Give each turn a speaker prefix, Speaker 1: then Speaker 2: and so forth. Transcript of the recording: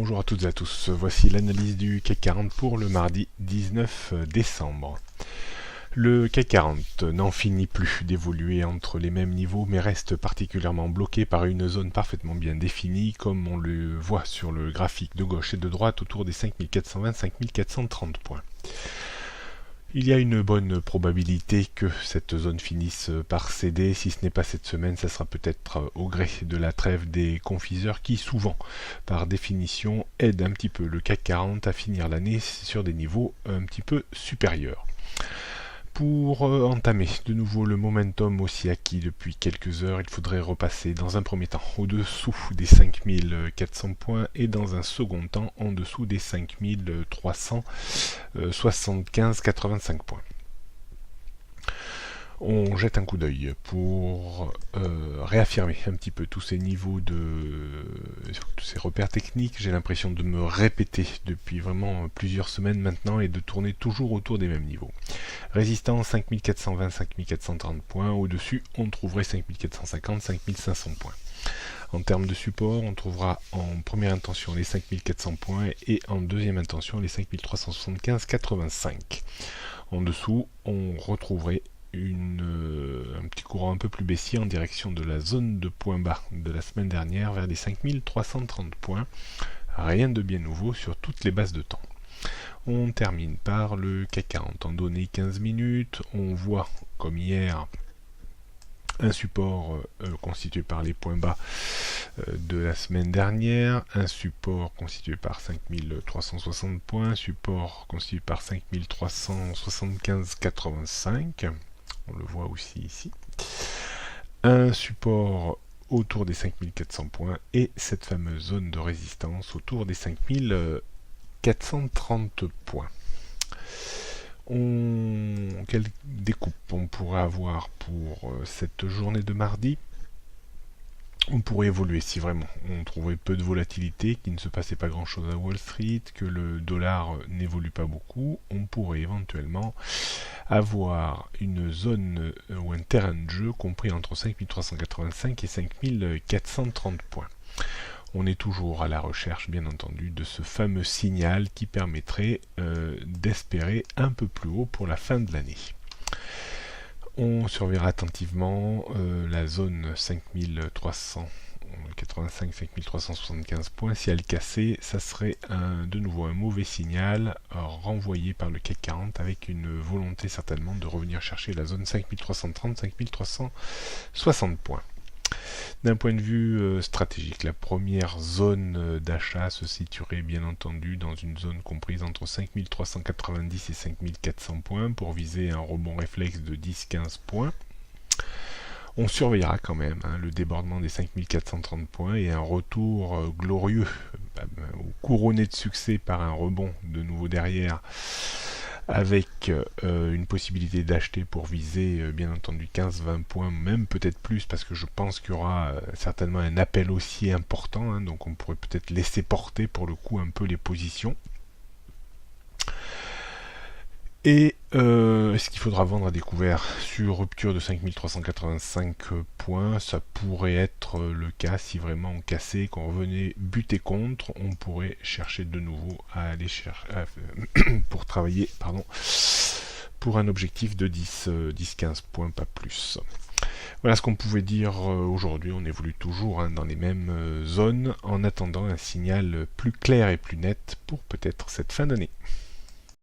Speaker 1: Bonjour à toutes et à tous, voici l'analyse du CAC 40 pour le mardi 19 décembre. Le CAC 40 n'en finit plus d'évoluer entre les mêmes niveaux mais reste particulièrement bloqué par une zone parfaitement bien définie comme on le voit sur le graphique de gauche et de droite autour des 5420-5430 points. Il y a une bonne probabilité que cette zone finisse par céder, si ce n'est pas cette semaine, ça sera peut-être au gré de la trêve des confiseurs qui souvent, par définition, aident un petit peu le CAC 40 à finir l'année sur des niveaux un petit peu supérieurs. Pour entamer de nouveau le momentum aussi acquis depuis quelques heures, il faudrait repasser dans un premier temps au-dessous des 5400 points et dans un second temps en dessous des 5375,85 points. On jette un coup d'œil pour réaffirmer un petit peu tous ces niveaux tous ces repères techniques. J'ai l'impression de me répéter depuis vraiment plusieurs semaines maintenant et de tourner toujours autour des mêmes niveaux. Résistance 5420-5430 points, au-dessus on trouverait 5450-5500 points. En termes de support, on trouvera en première intention les 5400 points et en deuxième intention les 5375,85. En dessous, on retrouverait un petit courant un peu plus baissier en direction de la zone de point bas de la semaine dernière vers les 5330 points. Rien de bien nouveau sur toutes les bases de temps. On termine par le CAC 40 en données 15 minutes. On voit, comme hier, un support constitué par les points bas de la semaine dernière, un support constitué par 5360 points, support constitué par 5375,85, on le voit aussi ici, un support autour des 5400 points et cette fameuse zone de résistance autour des 5430 points. Quelle découpe on pourrait avoir pour cette journée de mardi? On pourrait évoluer si vraiment on trouvait peu de volatilité, qu'il ne se passait pas grand chose à Wall Street, que le dollar n'évolue pas beaucoup. On pourrait éventuellement avoir une zone ou un terrain de jeu compris entre 5385 et 5430 points. On est toujours à la recherche, bien entendu, de ce fameux signal qui permettrait d'espérer un peu plus haut pour la fin de l'année. On surveillera attentivement la zone 5385-5375 points. Si elle cassait, ça serait de nouveau un mauvais signal renvoyé par le CAC 40 avec une volonté certainement de revenir chercher la zone 5330-5360 points. D'un point de vue stratégique, la première zone d'achat se situerait bien entendu dans une zone comprise entre 5390 et 5400 points pour viser un rebond réflexe de 10-15 points. On surveillera quand même le débordement des 5430 points et un retour glorieux, couronné de succès par un rebond de nouveau derrière, avec une possibilité d'acheter pour viser bien entendu 15-20 points, même peut-être plus, parce que je pense qu'il y aura certainement un appel haussier important, donc on pourrait peut-être laisser porter pour le coup un peu les positions. Et est-ce qu'il faudra vendre à découvert sur rupture de 5385 points? Ça pourrait être le cas si vraiment on cassait, qu'on revenait buter contre. On pourrait chercher de nouveau à aller pour travailler pour un objectif de 10-15 points, pas plus. Voilà ce qu'on pouvait dire aujourd'hui. On évolue toujours dans les mêmes zones en attendant un signal plus clair et plus net pour peut-être cette fin d'année.